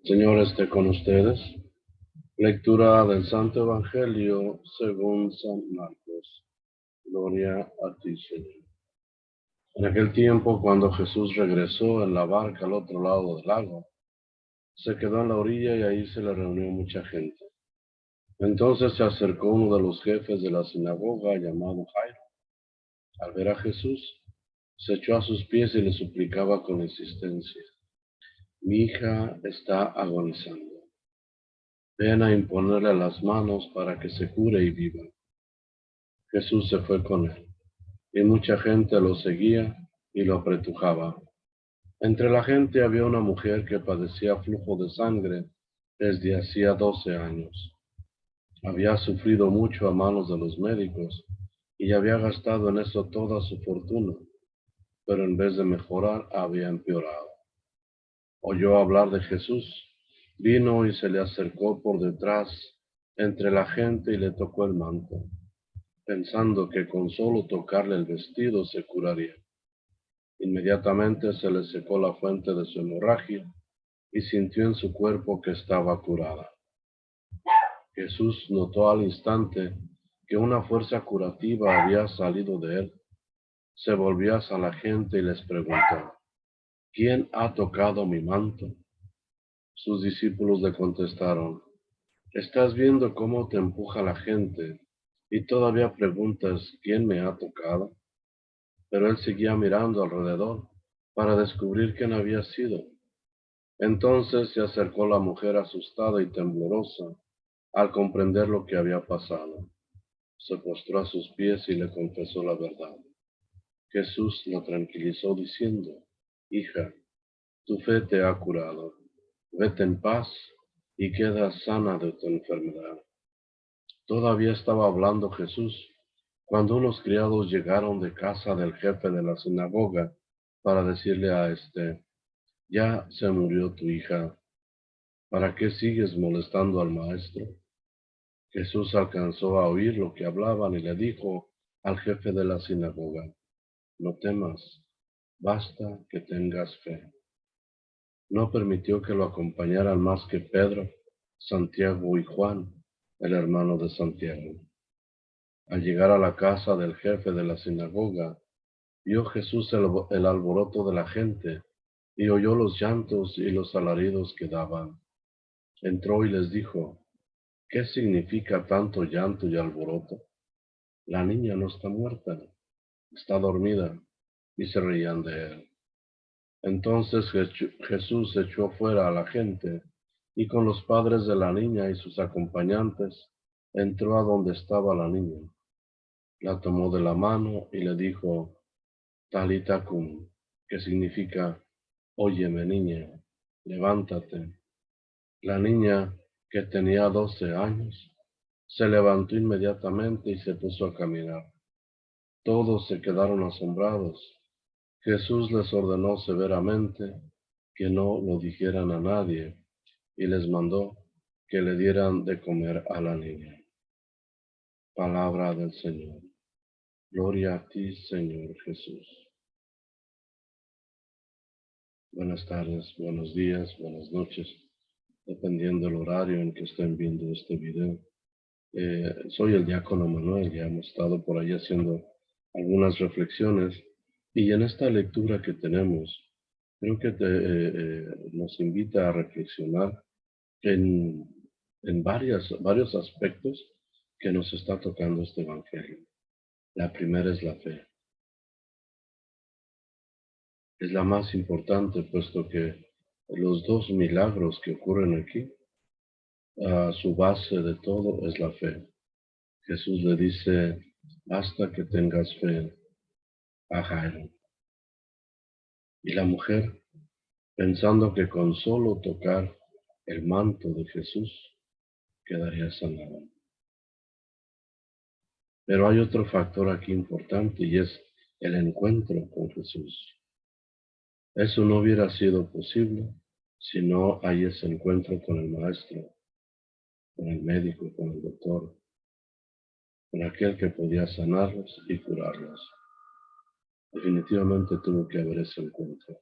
Señor esté con ustedes. Lectura del Santo Evangelio según San Marcos. Gloria a ti, Señor. En aquel tiempo, cuando Jesús regresó en la barca al otro lado del lago, se quedó en la orilla y ahí se le reunió mucha gente. Entonces se acercó uno de los jefes de la sinagoga llamado Jairo. Al ver a Jesús, se echó a sus pies y le suplicaba con insistencia: Mi hija está agonizando. Ven a imponerle las manos para que se cure y viva. Jesús se fue con él, y mucha gente lo seguía y lo apretujaba. Entre la gente había una mujer que padecía flujo de sangre desde hacía 12 años. Había sufrido mucho a manos de los médicos y había gastado en eso toda su fortuna, pero en vez de mejorar había empeorado. Oyó hablar de Jesús, vino y se le acercó por detrás entre la gente y le tocó el manto, pensando que con solo tocarle el vestido se curaría. Inmediatamente se le secó la fuente de su hemorragia y sintió en su cuerpo que estaba curada. Jesús notó al instante que una fuerza curativa había salido de él. Se volvió hacia la gente y les preguntó: ¿Quién ha tocado mi manto? Sus discípulos le contestaron: ¿Estás viendo cómo te empuja la gente y todavía preguntas quién me ha tocado? Pero él seguía mirando alrededor para descubrir quién había sido. Entonces se acercó la mujer asustada y temblorosa al comprender lo que había pasado. Se postró a sus pies y le confesó la verdad. Jesús la tranquilizó diciendo: Hija, tu fe te ha curado. Vete en paz y queda sana de tu enfermedad. Todavía estaba hablando Jesús cuando unos criados llegaron de casa del jefe de la sinagoga para decirle a éste: Ya se murió tu hija, ¿para qué sigues molestando al maestro? Jesús alcanzó a oír lo que hablaban y le dijo al jefe de la sinagoga: No temas, basta que tengas fe. No permitió que lo acompañaran más que Pedro, Santiago y Juan, el hermano de Santiago. Al llegar a la casa del jefe de la sinagoga, vio Jesús el alboroto de la gente y oyó los llantos y los alaridos que daban. Entró y les dijo: ¿Qué significa tanto llanto y alboroto? La niña no está muerta, está dormida. Y se reían de él. Entonces Jesús echó fuera a la gente y con los padres de la niña y sus acompañantes entró a donde estaba la niña. La tomó de la mano y le dijo: Talita cum, que significa: Óyeme, niña, levántate. La niña, que tenía 12 años, se levantó inmediatamente y se puso a caminar. Todos se quedaron asombrados. Jesús les ordenó severamente que no lo dijeran a nadie y les mandó que le dieran de comer a la niña. Palabra del Señor. Gloria a ti, Señor Jesús. Buenas tardes, buenos días, buenas noches, dependiendo del horario en que estén viendo este video. Soy el diácono Manuel, ya hemos estado por ahí haciendo algunas reflexiones y en esta lectura que tenemos, creo que nos invita a reflexionar en, en varios aspectos que nos está tocando este Evangelio. La primera es la fe. Es la más importante, puesto que los dos milagros que ocurren aquí, su base de todo es la fe. Jesús le dice: basta que tengas fe a Jairo. Y la mujer, pensando que con solo tocar el manto de Jesús quedaría sanada. Pero hay otro factor aquí importante y es el encuentro con Jesús. Eso no hubiera sido posible si no hay ese encuentro con el Maestro, con el médico, con el doctor, con aquel que podía sanarlos y curarlos. Definitivamente tuvo que haber ese encuentro.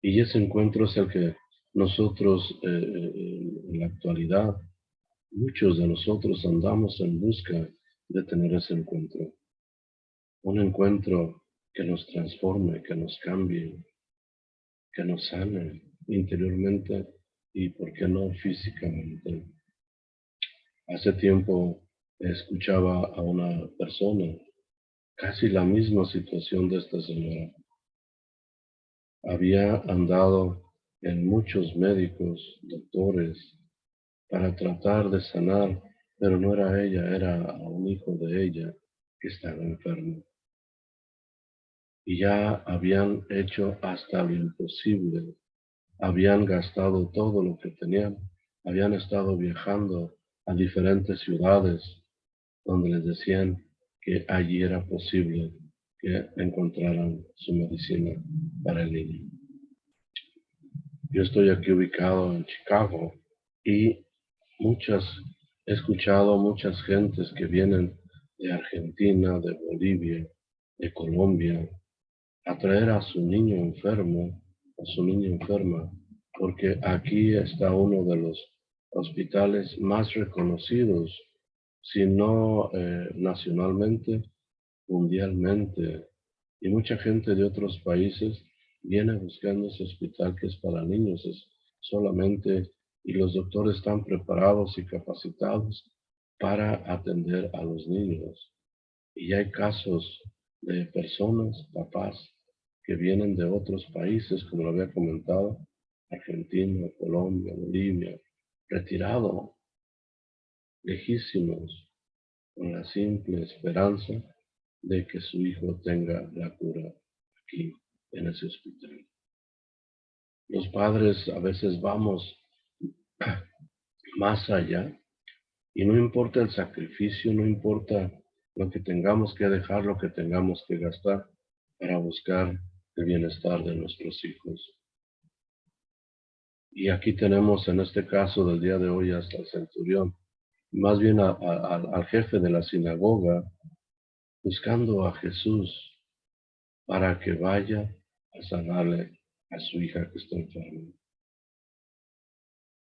Y ese encuentro es el que nosotros en la actualidad, muchos de nosotros andamos en busca de tener ese encuentro. Un encuentro que nos transforme, que nos cambie, que nos sane interiormente y, ¿por qué no, físicamente? Hace tiempo escuchaba a una persona, casi la misma situación de esta señora. Había andado en muchos médicos, doctores, para tratar de sanar, pero no era ella, era un hijo de ella que estaba enfermo. Y ya habían hecho hasta lo imposible, habían gastado todo lo que tenían, habían estado viajando a diferentes ciudades donde les decían que allí era posible que encontraran su medicina para el niño. Yo estoy aquí ubicado en Chicago y he escuchado muchas gentes que vienen de Argentina, de Bolivia, de Colombia, a traer a su niño enfermo, a su niña enferma, porque aquí está uno de los hospitales más reconocidos, si no nacionalmente, mundialmente. Y mucha gente de otros países viene buscando ese hospital que es para niños, es solamente, y los doctores están preparados y capacitados para atender a los niños. Y hay casos de personas, papás, que vienen de otros países, como lo había comentado, Argentina, Colombia, Bolivia, retirado, lejísimos, con la simple esperanza de que su hijo tenga la cura aquí en ese hospital. Los padres a veces vamos más allá y no importa el sacrificio, no importa lo que tengamos que dejar, lo que tengamos que gastar para buscar el bienestar de nuestros hijos. Y aquí tenemos en este caso del día de hoy hasta el centurión, más bien al jefe de la sinagoga, buscando a Jesús para que vaya a sanarle a su hija que está enferma.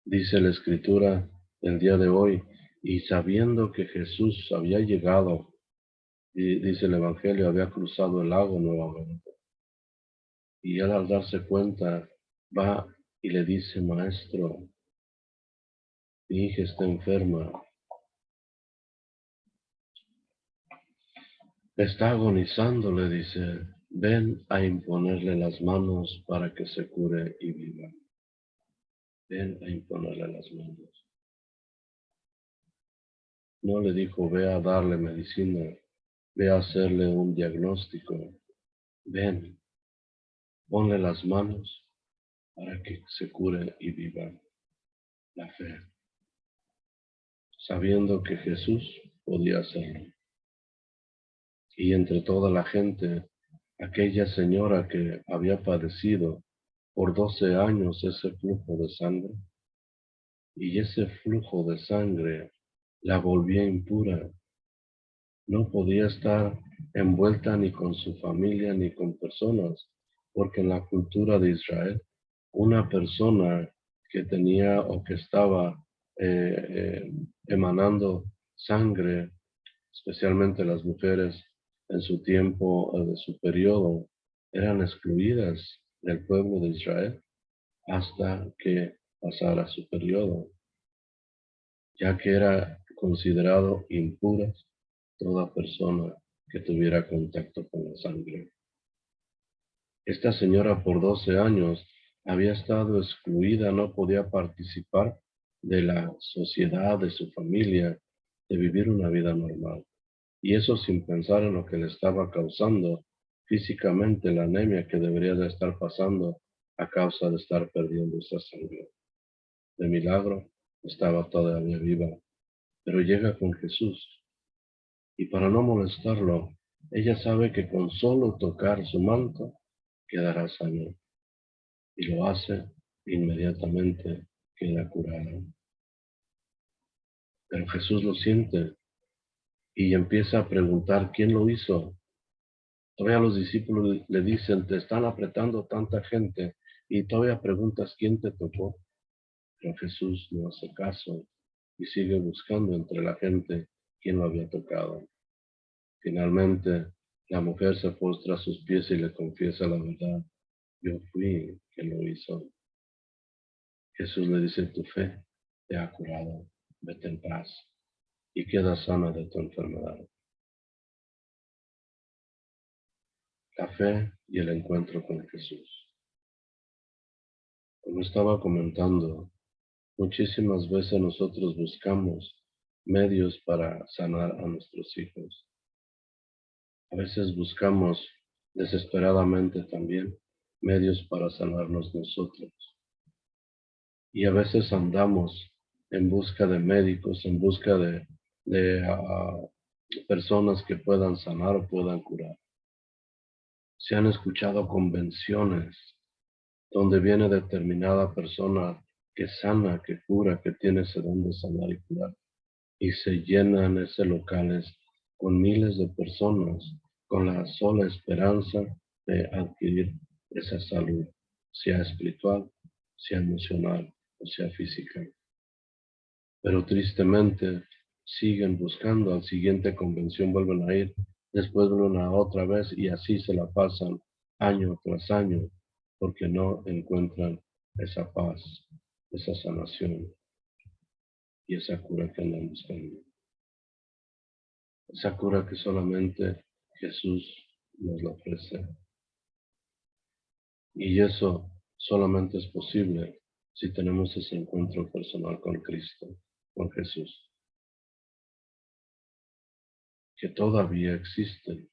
Dice la escritura del día de hoy, y sabiendo que Jesús había llegado, y dice el Evangelio, había cruzado el lago nuevamente. Y él, al darse cuenta, va y le dice: Maestro, mi hija está enferma, está agonizando, le dice, ven a imponerle las manos para que se cure y viva. Ven a imponerle las manos. No le dijo, ve a darle medicina, ve a hacerle un diagnóstico. Ven, ponle las manos para que se cure y viva. La fe, sabiendo que Jesús podía hacerlo. Y entre toda la gente, aquella señora que había padecido por 12 años ese flujo de sangre, y ese flujo de sangre la volvía impura. No podía estar envuelta ni con su familia ni con personas, porque en la cultura de Israel, una persona que tenía o que estaba emanando sangre, especialmente las mujeres en su tiempo de su periodo, eran excluidas del pueblo de Israel hasta que pasara su periodo, ya que era considerado impura toda persona que tuviera contacto con la sangre. Esta señora por 12 años había estado excluida, no podía participar de la sociedad, de su familia, de vivir una vida normal. Y eso sin pensar en lo que le estaba causando físicamente la anemia que debería de estar pasando a causa de estar perdiendo esa sangre. De milagro estaba todavía viva, pero llega con Jesús y para no molestarlo, ella sabe que con solo tocar su manto quedará sano y lo hace, inmediatamente queda curada. Pero Jesús lo siente y empieza a preguntar quién lo hizo. Todavía los discípulos le dicen, te están apretando tanta gente, Y todavía preguntas quién te tocó, pero Jesús no hace caso y sigue buscando entre la gente quién lo había tocado. Finalmente, la mujer se postra a sus pies y le confiesa la verdad. Yo fui quien lo hizo. Jesús le dice, tu fe te ha curado, vete en paz y queda sana de tu enfermedad. La fe y el encuentro con Jesús. Como estaba comentando, muchísimas veces nosotros buscamos medios para sanar a nuestros hijos. A veces buscamos desesperadamente también medios para sanarnos nosotros. Y a veces andamos en busca de médicos, en busca de personas que puedan sanar o puedan curar. Se han escuchado convenciones donde viene determinada persona que sana, que cura, que tiene ese don de sanar y curar. Y se llenan esos locales con miles de personas con la sola esperanza de adquirir esa salud, sea espiritual, sea emocional o sea física. Pero tristemente siguen buscando, al siguiente convención vuelven a ir, después vuelven a otra vez y así se la pasan año tras año porque no encuentran esa paz, esa sanación y esa cura que andan buscando. Esa cura que solamente Jesús nos la ofrece. Y eso solamente es posible si tenemos ese encuentro personal con Cristo, con Jesús, que todavía existe.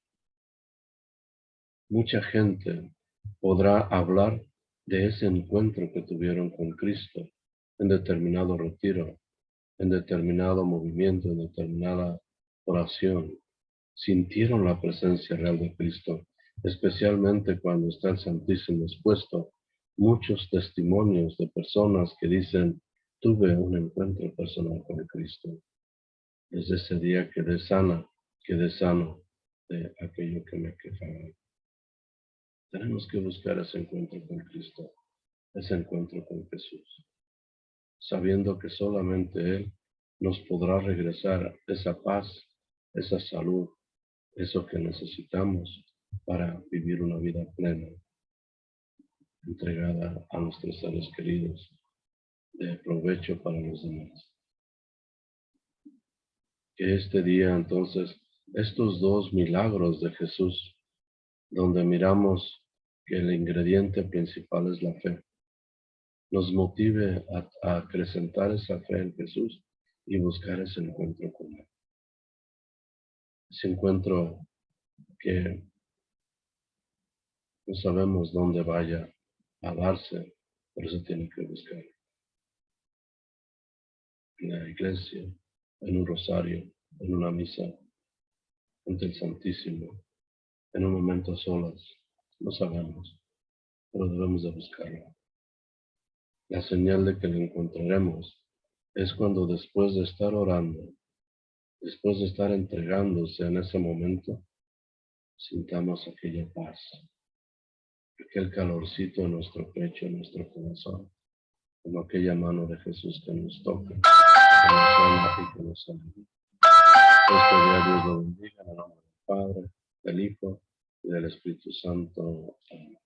Mucha gente podrá hablar de ese encuentro que tuvieron con Cristo en determinado retiro, en determinado movimiento, en determinada oración. Sintieron la presencia real de Cristo, especialmente cuando está el Santísimo expuesto. Muchos testimonios de personas que dicen, tuve un encuentro personal con Cristo. Desde ese día quedé sana, quedé sano de aquello que me quejaba. Tenemos que buscar ese encuentro con Cristo, ese encuentro con Jesús, sabiendo que solamente Él nos podrá regresar esa paz, esa salud, eso que necesitamos para vivir una vida plena, entregada a nuestros seres queridos, de provecho para los demás. Que este día entonces, estos dos milagros de Jesús, donde miramos que el ingrediente principal es la fe, nos motive a acrecentar esa fe en Jesús y buscar ese encuentro con Él. Ese encuentro que no sabemos dónde vaya a darse, pero se tiene que buscar. En la iglesia, en un rosario, en una misa, ante el Santísimo, en un momento a solas, no sabemos, pero debemos de buscarlo. La señal de que lo encontraremos es cuando después de estar orando, después de estar entregándose en ese momento, sintamos aquella paz, aquel calorcito en nuestro pecho, en nuestro corazón, como aquella mano de Jesús que nos toca, que nos ama y que nos ayuda. Este día Dios lo bendiga en el nombre del Padre, del Hijo y del Espíritu Santo. Amén.